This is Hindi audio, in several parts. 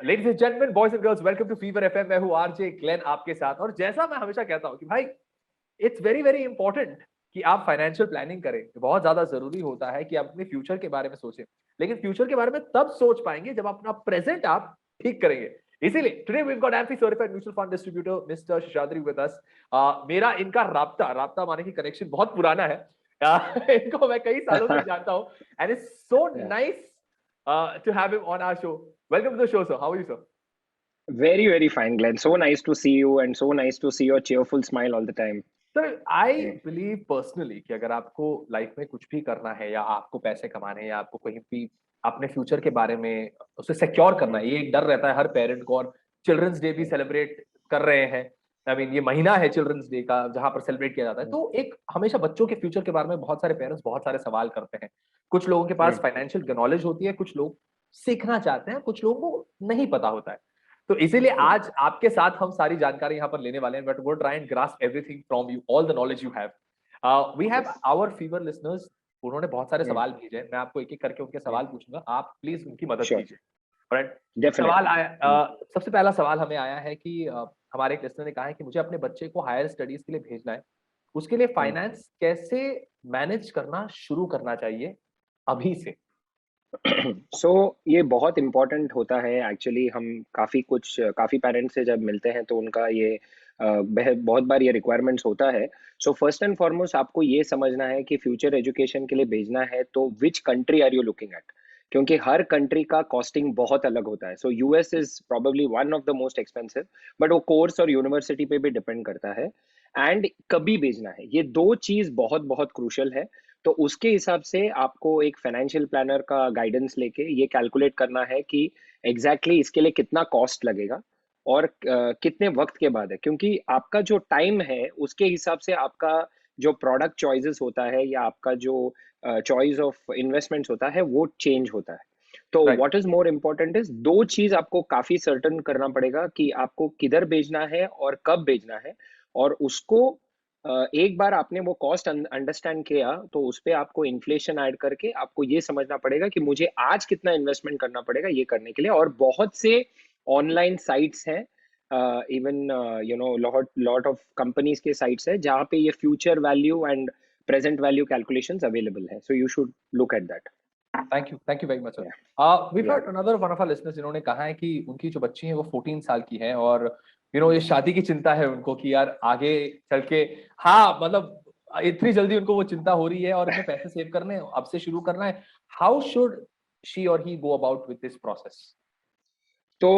Ladies and gentleman, boys and girls, welcome to Fever FM. मैं हूं आरजे ग्लेन आपके साथ। और जैसा मैं हमेशा कहता हूं कि भाई इट्स वेरी वेरी इंपॉर्टेंट कि आप फाइनेंशियल प्लानिंग करें। बहुत ज्यादा जरूरी होता है कि आप अपने फ्यूचर के बारे में सोचें, लेकिन फ्यूचर के बारे में तब सोच पाएंगे जब अपना प्रेजेंट आप ठीक करेंगे। इसीलिए today we got AMFI certified mutual fund distributor mister Seshadri with us. मेरा इनका राब्ता राब्ता माने कि कनेक्शन बहुत पुराना है। इनको मैं कई सालों से जानता हूं and it's so Yeah. Nice to have him on our show. Welcome to the show, sir. How are you, sir? Very, very fine, Glenn. So nice to see you and so nice to see your cheerful smile all the time. Sir I Mm. Believe personally कि अगर आपको लाइफ में कुछ भी करना है या आपको पैसे कमाने हैं या आपको कहीं भी अपने फ्यूचर के बारे में उसे सिक्योर करना Mm. है, ये एक डर रहता है हर पेरेंट को। और चिल्ड्रंस डे भी Mm. सेलिब्रेट कर रहे हैं। आई मीन ये महीना है चिल्ड्रंस डे का जहां पर सेलिब्रेट किया जाता है, Mm. तो एक हमेशा बच्चों के फ्यूचर के बारे में बहुत सारे पेरेंट्स बहुत सारे सवाल करते हैं। कुछ लोगों के पास Mm. फाइनेंशियल नॉलेज होती है, कुछ लोग सीखना चाहते हैं, कुछ लोगों को नहीं पता होता है। तो इसीलिए Mm. आज आपके साथ हम सारी जानकारी यहाँ पर लेने वाले हैं, बट वो try and grasp everything from you, all the knowledge you have. We have Yes. Our Fever listeners. उन्होंने बहुत सारे Mm. सवाल भेजे हैं, मैं आपको एक एक करके उनके Mm. सवाल पूछूंगा, आप प्लीज उनकी मदद Sure. कीजिए। राइट। सवाल Definitely. आया, Mm. सबसे पहला सवाल हमें आया है कि हमारे एक लिसनर ने कहा है कि मुझे अपने बच्चे को हायर स्टडीज के लिए भेजना है, उसके लिए Mm. फाइनेंस कैसे मैनेज करना शुरू करना चाहिए अभी से। सो ये बहुत इम्पोर्टेंट होता है एक्चुअली। हम काफ़ी पेरेंट्स से जब मिलते हैं तो उनका ये बहुत बार ये रिक्वायरमेंट्स होता है। सो फर्स्ट एंड फॉरमोस्ट आपको ये समझना है कि फ्यूचर एजुकेशन के लिए भेजना है तो which country are you looking at, क्योंकि हर कंट्री का कॉस्टिंग बहुत अलग होता है। So US is probably one of the most expensive, but वो कोर्स और यूनिवर्सिटी पे भी डिपेंड करता है। एंड कभी भेजना है, ये दो चीज़ बहुत बहुत क्रूशल है। तो उसके हिसाब से आपको एक फाइनेंशियल प्लानर का गाइडेंस लेके ये कैलकुलेट करना है कि एग्जैक्टली इसके लिए कितना कॉस्ट लगेगा और कितने वक्त के बाद है, क्योंकि आपका जो टाइम है उसके हिसाब से आपका जो प्रोडक्ट चॉइसेस होता है या आपका जो चॉइस ऑफ इन्वेस्टमेंट्स होता है वो चेंज होता है। तो right. What is more important is दो चीज आपको काफी सर्टन करना पड़ेगा कि आपको किधर भेजना है और कब भेजना है। और उसको एक बार आपने वो कॉस्ट अंडरस्टैंड किया तो उस पे आपको इन्फ्लेशन ऐड करके आपको ये समझना पड़ेगा कि मुझे आज कितना इन्वेस्टमेंट करना पड़ेगा ये करने के लिए। और बहुत से ऑनलाइन साइट्स हैं, even you know lot of companies के साइट्स है जहाँ पे ये future value and present value calculations available है। So you should look at that. Thank you very much sir. या वी या heard another one of our listeners जिन्होंने कहा है कि उनकी जो बच्ची है वो 14 साल की है और ये शादी की चिंता है उनको कि यार आगे चल के, हाँ मतलब इतनी जल्दी उनको वो चिंता हो रही है और उन्हें पैसे सेव करने अब से शुरू करना है। हाउ शुड शी और he go about with this process. तो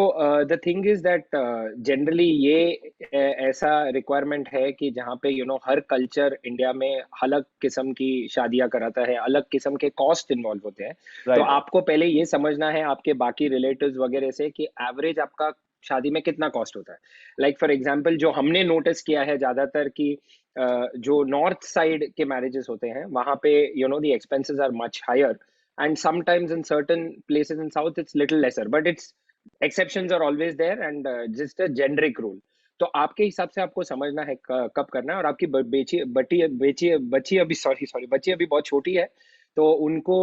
the thing is that generally ये ऐसा रिक्वायरमेंट है कि जहाँ पे हर कल्चर इंडिया में अलग किस्म की शादियां कराता है, अलग किस्म के कॉस्ट इन्वॉल्व होते हैं। तो राइट। आपको पहले ये समझना है आपके बाकी रिलेटिव्स वगैरह से कि एवरेज आपका शादी में कितना कॉस्ट होता है। लाइक फॉर एग्जांपल जो हमने नोटिस किया है ज्यादातर कि जो नॉर्थ साइड के मैरिजेस होते हैं वहाँ पे the expenses are much higher, and sometimes in certain places in south it's little lesser, but it's exceptions are always there and just a generic rule। तो आपके हिसाब से आपको समझना है कब करना है। और आपकी बच्ची अभी बच्ची अभी बहुत छोटी है, तो उनको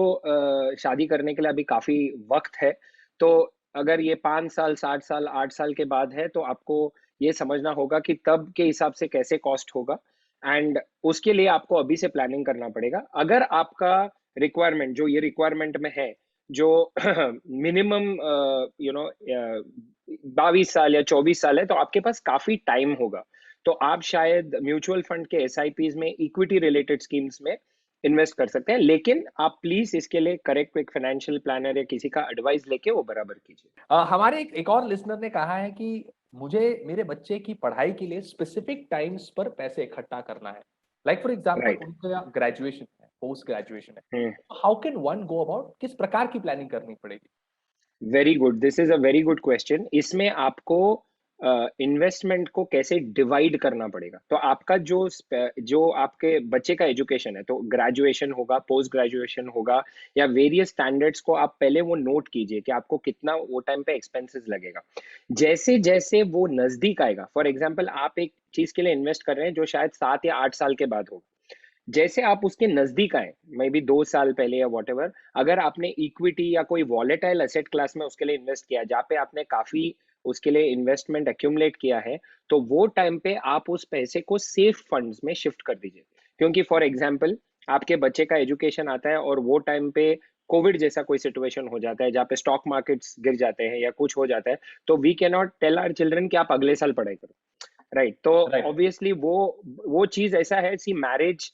शादी करने के लिए अभी काफी वक्त है। तो अगर ये 5 साल 60 साल 8 साल के बाद है तो आपको ये समझना होगा कि तब के हिसाब से कैसे कॉस्ट होगा, एंड उसके लिए आपको अभी से प्लानिंग करना पड़ेगा। अगर आपका रिक्वायरमेंट जो ये रिक्वायरमेंट में है, जो मिनिमम 22 साल या 24 साल है, तो आपके पास काफी टाइम होगा। तो आप शायद म्यूचुअल फंड के एसआईपीज में इक्विटी रिलेटेड स्कीम्स में इन्वेस्ट कर सकते हैं, लेकिन आप प्लीज इसके लिए करेक्ट एक फाइनेंशियल प्लानर या किसी का एडवाइस लेके वो बराबर कीजिए। हमारे एक और लिसनर ने कहा है कि मुझे मेरे बच्चे की पढ़ाई के लिए स्पेसिफिक टाइम्स पर पैसे इकट्ठा करना है। Like for example right. उनका ग्रेजुएशन है, पोस्ट ग्रेजुएशन है। How can one go about, किस प्रकार की प्लानिंग करनी पड़ेगी। Very good, this is a very good question. इसमें आपको इन्वेस्टमेंट को कैसे डिवाइड करना पड़ेगा। तो आपका जो आपके बच्चे का एजुकेशन है, तो ग्रेजुएशन होगा, पोस्ट ग्रेजुएशन होगा, या वेरियस स्टैंडर्ड्स को आप पहले वो नोट कीजिए कि आपको कितना वो टाइम पे एक्सपेंसेस लगेगा। जैसे जैसे वो नजदीक आएगा, फॉर एग्जाम्पल आप एक चीज के लिए इन्वेस्ट कर रहे हैं जो शायद 7 या 8 साल के बाद होगा, जैसे आप उसके नजदीक आए, मे बी 2 साल पहले या वॉट एवर, अगर आपने इक्विटी या कोई वॉलेटाइल एसेट क्लास में उसके लिए इन्वेस्ट किया, जहाँ पे आपने काफी उसके लिए इन्वेस्टमेंट एक्यूमुलेट किया है, तो वो टाइम पे आप उस पैसे को सेफ फंड्स में शिफ्ट कर दीजिए। क्योंकि फॉर एग्जाम्पल आपके बच्चे का एजुकेशन आता है और वो टाइम पे कोविड जैसा कोई सिचुएशन हो जाता है जहाँ पे स्टॉक मार्केट्स गिर जाते हैं या कुछ हो जाता है, तो we can not tell our children कि आप अगले साल पढ़ाई करो, राइट? तो राइट। ऑब्वियसली वो चीज ऐसा है, सी मैरिज,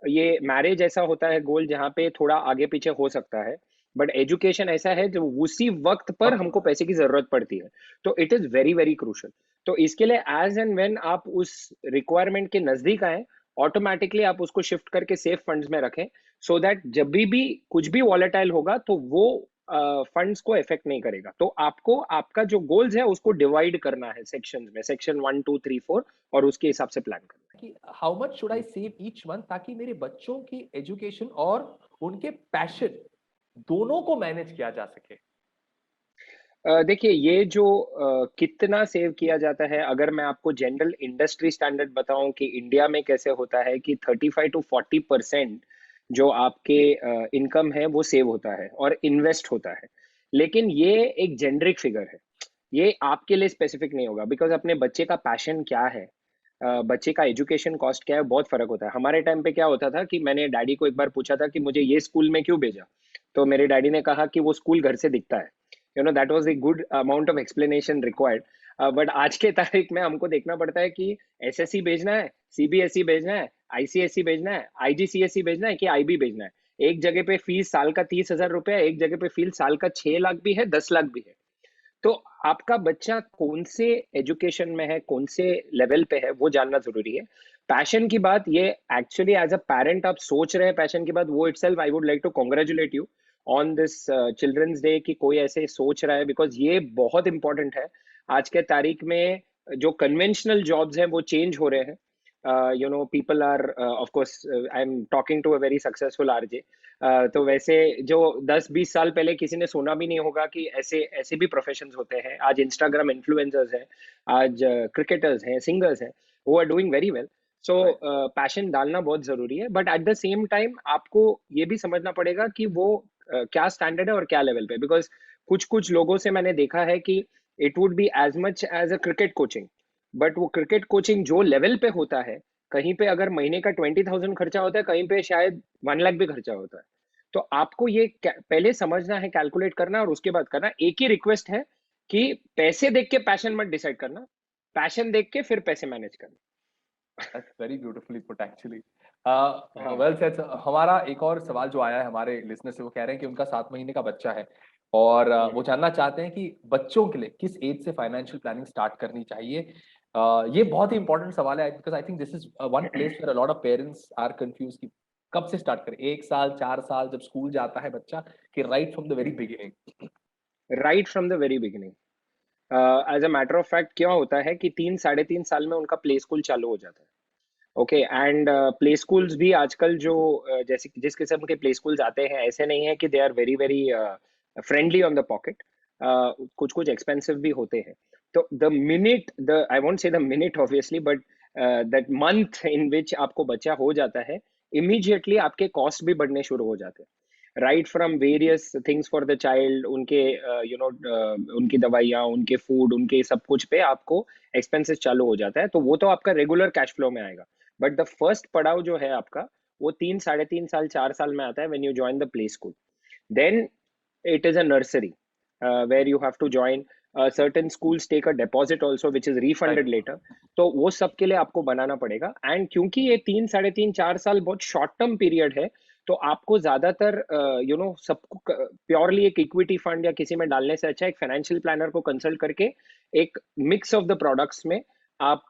ये मैरिज ऐसा होता है गोल जहाँ पे थोड़ा आगे पीछे हो सकता है, बट एजुकेशन ऐसा है जो उसी वक्त पर वक्त हमको होता पैसे की जरूरत पड़ती है। तो it is very very crucial. तो इसके लिए एज एंड व्हेन आप उस रिक्वायरमेंट के नजदीक आए, ऑटोमेटिकली आप उसको शिफ्ट करके सेफ फंड्स में रखें, सो दैट जब भी कुछ भी वॉलेटाइल होगा तो वो फंड्स को इफेक्ट नहीं करेगा। तो आपको आपका जो गोल्स है उसको डिवाइड करना है सेक्शंस में, सेक्शन 1 2 3 4, और उसके हिसाब से प्लान करना है कि how much should I save each month, ताकि मेरे बच्चों की एजुकेशन और उनके पैशन दोनों को मैनेज किया जा सके। देखिए, ये जो कितना सेव किया जाता है, अगर मैं आपको जनरल इंडस्ट्री स्टैंडर्ड बताऊं कि इंडिया में कैसे होता है कि 35 to 40% जो आपके इनकम है वो सेव होता है और इन्वेस्ट होता है। लेकिन ये एक जेनरिक फिगर है, ये आपके लिए स्पेसिफिक नहीं होगा, बिकॉज अपने बच्चे का पैशन क्या है, बच्चे का एजुकेशन कॉस्ट क्या है, बहुत फर्क होता है। हमारे टाइम पे क्या होता था कि मैंने डैडी को एक बार पूछा था कि मुझे ये स्कूल में क्यों भेजा, तो मेरे डैडी ने कहा कि वो स्कूल घर से दिखता है। That was a good amount of explanation required. But आज के तारीख में हमको देखना पड़ता है कि एसएससी भेजना है, सीबीएसई भेजना है, आईसीएसई भेजना है, आईजीसीएसई भेजना है कि आईबी भेजना है। एक जगह पे फीस साल का 30,000 रुपया, एक जगह पे फीस साल का 6 लाख भी है, 10 लाख भी है। तो आपका बच्चा कौन से एजुकेशन में है, कौन से लेवल पे है, वो जानना जरूरी है। पैशन की बात, ये एक्चुअली एज अ पेरेंट आप सोच रहे हैं पैशन की बात, वो itself I would like to congratulate you on this children's day कि कोई ऐसे सोच रहा है, बिकॉज ये बहुत इंपॉर्टेंट है। आज के तारीख में जो कन्वेंशनल जॉब्स हैं वो चेंज हो रहे हैं। People are, of course I am talking to a very successful RJ. तो वैसे जो 10-20 साल पहले किसी ने सुना भी नहीं होगा कि ऐसे ऐसे भी प्रोफेशंस होते हैं। आज इंस्टाग्राम इन्फ्लुएंसर्स हैं, आज क्रिकेटर्स हैं, सिंगर्स हैं, वो are doing very well. So right. Passion डालना बहुत जरूरी है, but at the same time आपको ये भी समझना पड़ेगा कि वो क्या स्टैंडर्ड है और क्या लेवल पे। बिकॉज कुछ कुछ लोगों से मैंने देखा है कि it would be as much as a cricket coaching, but वो क्रिकेट कोचिंग जो लेवल पे होता है, कहीं पे अगर महीने का 20,000 खर्चा होता है, कहीं पे शायद 1 लाख भी खर्चा होता है। तो आपको ये पहले समझना है, कैलकुलेट करना, और उसके बाद करना। एक ही रिक्वेस्ट है कि पैसे देख के पैशन मत डिसाइड करना, पैशन देख के फिर पैसे मैनेज करना। That's very beautifully put actually. हाँ। Well said. हमारा एक और सवाल जो आया है हमारे लिसनर से, वो कह रहे हैं कि उनका 7 महीने का बच्चा है और वो हम्म। जानना चाहते हैं कि बच्चों के लिए किस एज से फाइनेंशियल प्लानिंग स्टार्ट करनी चाहिए। ये बहुत ही इंपॉर्टेंट सवाल है, because I think this is one place where a lot of parents are confuse कि कब से स्टार्ट करें, 1 साल 4 साल जब स्कूल जाता है बच्चा, कि right from the very beginning. Right from the very beginning. As a matter of fact क्या होता है कि 3 साढ़े 3 साल में उनका प्ले स्कूल चालू हो जाता है। ओके, एंड प्ले स्कूल्स भी आजकल जो जैसे जिस किस्म के प्ले स्कूल्स आते हैं, ऐसे नहीं है कि they are very very friendly on the pocket. कुछ कुछ एक्सपेंसिव भी होते हैं। तो the minute the I won't say the minute obviously, but that month in which आपको बच्चा हो जाता है, इमीडिएटली आपके कॉस्ट भी बढ़ने शुरू हो जाते हैं। Right from various things for the child, उनके उनकी दवाइयाँ, उनके फूड, उनके सब कुछ पे आपको एक्सपेंसेस चालू हो जाता है। तो वो तो आपका रेगुलर कैश फ्लो में आएगा। बट द फर्स्ट पड़ाव जो है आपका, वो 3 साढ़े 3 साल 4 साल में आता है, when you join the play school. Then it is a nursery where you have to join. Certain schools take a deposit also which is refunded right. later. तो वो सब के लिए आपको बनाना पड़ेगा। एंड क्योंकि ये 3 साढ़े 3 4 साल बहुत शॉर्ट टर्म पीरियड है, तो आपको ज्यादातर सबको प्योरली एक इक्विटी फंड या किसी में डालने से अच्छा एक फाइनेंशियल प्लानर को कंसल्ट करके एक मिक्स ऑफ द प्रोडक्ट्स में आप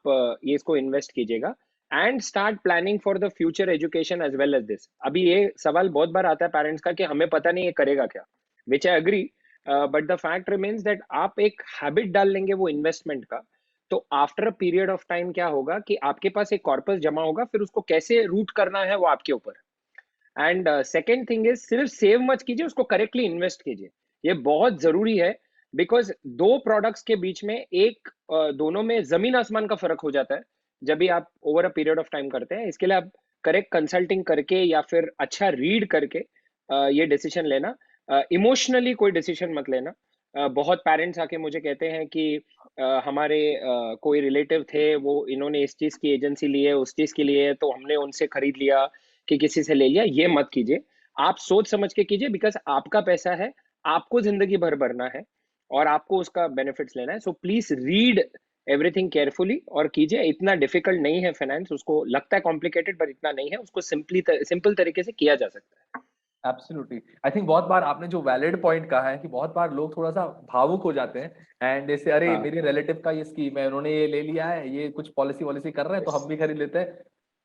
ये इसको इन्वेस्ट कीजिएगा, and start planning for the future education as well as this. अभी ये सवाल बहुत बार आता है पेरेंट्स का कि हमें पता नहीं ये करेगा क्या, which I agree. But the fact remains that आप एक हैबिट डाल लेंगे वो इन्वेस्टमेंट का, तो after a period of time क्या होगा कि आपके पास एक कॉर्पस जमा होगा, फिर उसको कैसे रूट करना है वो आपके ऊपर। एंड सेकेंड थिंग इज, सिर्फ सेव मत कीजिए, उसको करेक्टली इन्वेस्ट कीजिए। ये बहुत जरूरी है, बिकॉज दो प्रोडक्ट्स के बीच में एक दोनों में जमीन आसमान का फर्क हो जाता है जब भी आप over a period of time करते हैं। इसके लिए आप करेक्ट कंसल्टिंग करके या फिर अच्छा रीड करके ये डिसीजन लेना। इमोशनली कोई डिसीजन मत लेना। बहुत पेरेंट्स आके मुझे कहते हैं कि हमारे कोई रिलेटिव थे, वो इन्होंने इस चीज की एजेंसी ली है, उस चीज की ली है, तो हमने उनसे खरीद लिया कि किसी से ले लिया। ये मत कीजिए, आप सोच समझ के कीजिए, बिकॉज आपका पैसा है, आपको जिंदगी भर भरना है और आपको उसका बेनिफिट्स लेना है। So please read everything carefully और कीजिए। इतना डिफिकल्ट नहीं है फाइनेंस, उसको लगता है कॉम्प्लिकेटेड पर इतना नहीं है, उसको सिंपल तरीके से किया जा सकता है। एब्सोल्युटली। आई थिंक बहुत बार आपने जो वैलिड पॉइंट कहा है कि बहुत बार लोग थोड़ा सा भावुक हो जाते हैं एंड जैसे अरे हाँ। मेरे रिलेटिव का ये स्कीम है, उन्होंने ये ले लिया है, ये कुछ पॉलिसी वॉलिसी कर रहे हैं तो यस। हम भी खरीद लेते हैं।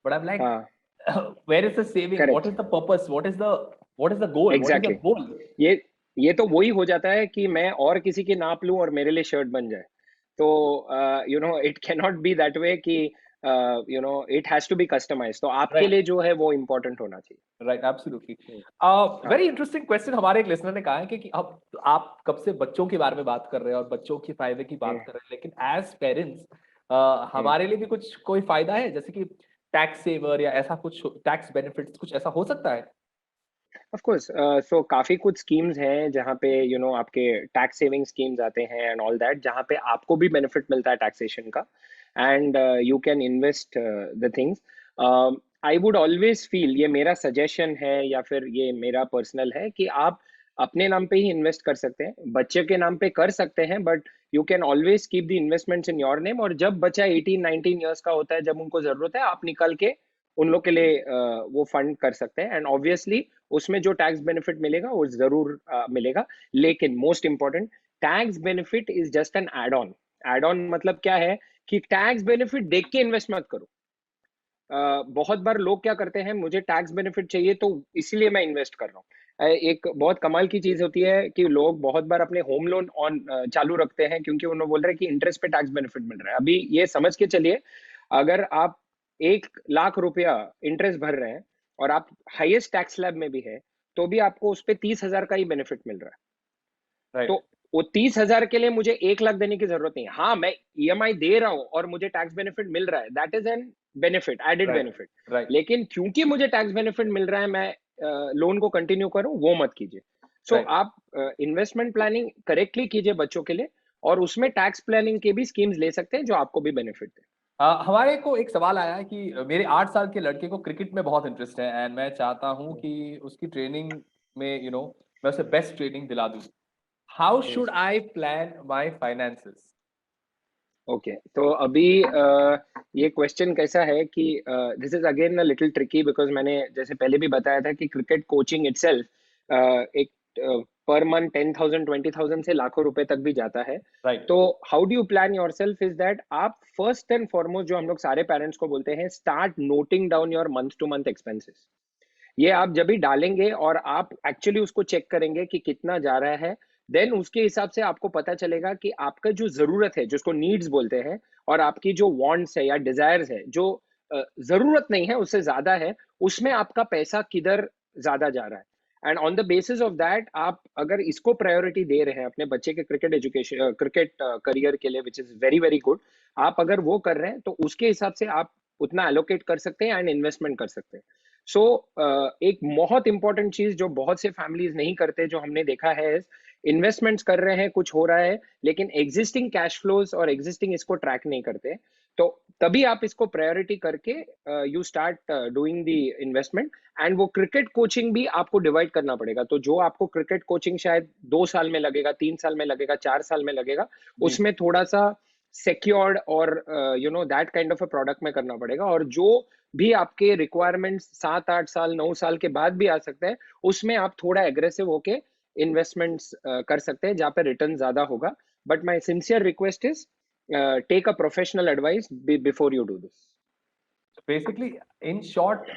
बट आई एम लाइक हाँ। Where is the saving, what correct. Is the purpose, what is the goal, what is the exactly. Goal? ये ये तो वही हो जाता है कि मैं और किसी की नाप लूं और मेरे लिए शर्ट बन जाए। तो it can not be that way कि it has to be customise. तो आपके राइट, लिए जो है वो इम्पोर्टेंट होना चाहिए। Right, absolutely. हाँ। वेरी इंटरेस्टिंग क्वेश्चन हमारे एक लिसनर ने कहा है कि अब आप कब से बच्चों के बारे में बात कर रहे हैं और बच्चों के फायदे की बात हम्म। कर रहे हैं, लेकिन एज पेरेंट्स हम्म। हमारे लिए भी कुछ कोई फायदा है, जैसे कि टैक्स सेवर या ऐसा कुछ टैक्स बेनिफिट्स कुछ ऐसा हो सकता है? Of course. सो काफी कुछ स्कीम्स हैं जहाँ पे आपके टैक्स सेविंग स्कीम्स आते हैं एंड ऑल दैट, जहाँ पे आपको भी बेनिफिट मिलता है टैक्सेशन का। And you can invest the things. I would always feel, ये मेरा सजेशन है या फिर ये मेरा पर्सनल है, कि आप अपने नाम पे ही इन्वेस्ट कर सकते हैं, बच्चे के नाम पे कर सकते हैं, but you can always keep the investments in your name. और जब बच्चा 18-19 ईयर्स का होता है, जब उनको जरूरत है, आप निकाल के उन लोग के लिए वो फंड कर सकते हैं। एंड ऑब्वियसली उसमें जो टैक्स बेनिफिट मिलेगा वो जरूर मिलेगा। लेकिन most important, tax benefit is just an add on. Add on मतलब क्या है कि टैक्स बेनिफिट देख के इन्वेस्ट मत करो। बहुत बार लोग क्या करते हैं, मुझे टैक्स बेनिफिट चाहिए तो इसीलिए मैं इन्वेस्ट कर रहा हूँ। एक बहुत कमाल की चीज होती है कि लोग बहुत बार अपने होम लोन ऑन चालू रखते हैं, क्योंकि उन्होंने बोल रहे हैं कि इंटरेस्ट पे टैक्स बेनिफिट मिल रहा है। अभी ये समझ के चलिए, अगर आप 1 लाख रुपया इंटरेस्ट भर रहे हैं और आप हाईएस्ट टैक्स स्लैब में भी है, तो भी आपको उस पर 30,000 का ही बेनिफिट मिल रहा है। तो राइट, वो 30,000 के लिए मुझे 1 लाख देने की जरूरत नहीं है। हाँ, मैं ईएमआई दे रहा हूँ और मुझे टैक्स बेनिफिट मिल रहा है, that is an benefit, added right, benefit. Right, लेकिन क्योंकि मुझे टैक्स बेनिफिट मिल रहा है, मैं लोन को कंटिन्यू करूं, वो मत कीजिए। सो राइट। आप इन्वेस्टमेंट प्लानिंग करेक्टली कीजिए बच्चों के लिए, और उसमें टैक्स प्लानिंग के भी स्कीम्स ले सकते हैं जो आपको भी बेनिफिट दे। हमारे को एक सवाल आया है कि मेरे 8 साल के लड़के को क्रिकेट में बहुत इंटरेस्ट है एंड मैं चाहता हूँ कि उसकी ट्रेनिंग में मैं उसे बेस्ट ट्रेनिंग दिला दूँ। How should I plan my finances? Okay, तो अभी ये क्वेश्चन कैसा है कि this is again a little tricky, because मैंने जैसे पहले भी बताया था कि क्रिकेट कोचिंग इटसेल्फ एक पर मंथ 10,000 20,000 से लाखों रुपए तक भी जाता है। राइट, तो how do you plan your self is that आप फर्स्ट एंड फॉरमोस्ट, जो हम लोग सारे पेरेंट्स को बोलते हैं, start noting down your month two month expenses. ये आप जब भी डालेंगे और आप एक्चुअली उसको चेक करेंगे कि कितना जा रहा है, देन उसके हिसाब से आपको पता चलेगा कि आपका जो जरूरत है, जिसको नीड्स बोलते हैं, और आपकी जो वांट्स है या डिजायर्स है, जो जरूरत नहीं है उससे ज्यादा है, उसमें आपका पैसा किधर ज्यादा जा रहा है। And on the basis of that, आप अगर इसको प्रायोरिटी दे रहे हैं अपने बच्चे के क्रिकेट एजुकेशन, क्रिकेट करियर के लिए, which is very very good, आप अगर वो कर रहे हैं तो उसके हिसाब से आप उतना एलोकेट कर सकते हैं एंड इन्वेस्टमेंट कर सकते हैं। सो एक बहुत इंपॉर्टेंट चीज जो बहुत से फैमिलीज नहीं करते, जो हमने देखा है, इन्वेस्टमेंट्स कर रहे हैं, कुछ हो रहा है, लेकिन एग्जिस्टिंग कैश फ्लोज और एग्जिस्टिंग इसको ट्रैक नहीं करते। तो तभी आप इसको प्रायोरिटी करके you start doing the investment. And वो क्रिकेट कोचिंग भी आपको डिवाइड करना पड़ेगा। तो जो आपको क्रिकेट कोचिंग शायद 2 साल में लगेगा, 3 साल में लगेगा, 4 साल में लगेगा, जी। उसमें थोड़ा सा सिक्योर्ड और that kind of a product में करना पड़ेगा। और जो भी आपके रिक्वायरमेंट्स 7-8 साल 9 साल के बाद भी आ सकते हैं, उसमें आप थोड़ा एग्रेसिव होके इन्वेस्टमेंट्स कर सकते हैं, जहाँ पे रिटर्न ज्यादा होगा। But my sincere request is, take a professional advice before you do this. Basically in short,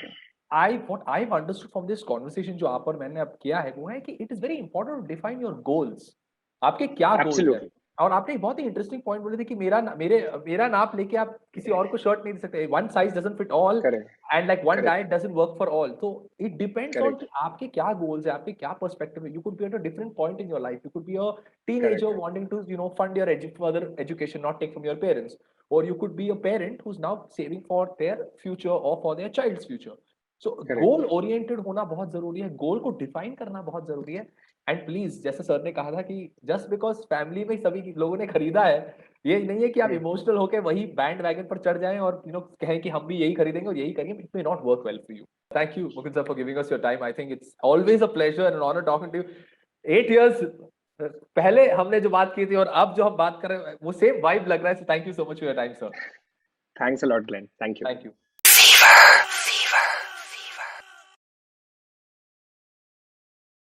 I what I understood from this conversation जो आप और मैंने अब किया है वो है कि it is very important to define your goals. आपके क्या गोल्स है? एब्सोल्युटली। और आपने एक बहुत ही इंटरेस्टिंग पॉइंट बोले थे कि मेरा नाप लेके आप किसी और को शर्ट नहीं दे सकते, one size doesn't fit all correct. And like one correct. Diet doesn't work for all. तो इट डिपेंड्स ऑन करेक्ट। कि आपके क्या गोल्स है, आपके क्या पर्सपेक्टिव है। You could be at a different point in your life, you could be a correct. teenager wanting to fund your further education, not take from your parents, or you could be a parent who's now saving for their future or for their child's future. So goal oriented होना बहुत जरूरी है, गोल को डिफाइन करना बहुत जरूरी है। एंड प्लीज, जैसे सर ने कहा था कि जस्ट बिकॉज फैमिली में सभी लोगों ने खरीदा है, ये नहीं है कि आप इमोशनल होके वही बैंड वैगन पर चढ़ जाएं और कहें कि हम भी यही खरीदेंगे और यही करेंगे। It may not work well for you. Thank you Mukund sir for giving us your time. I think it's always a pleasure and honour talking to you. 8 years पहले हमने जो बात की थी और अब जो हम बात कर रहे हैं वो सेम वाइब लग रहा है। Thank you so much for your time sir. Thanks a lot Glenn, thank you. Thank you.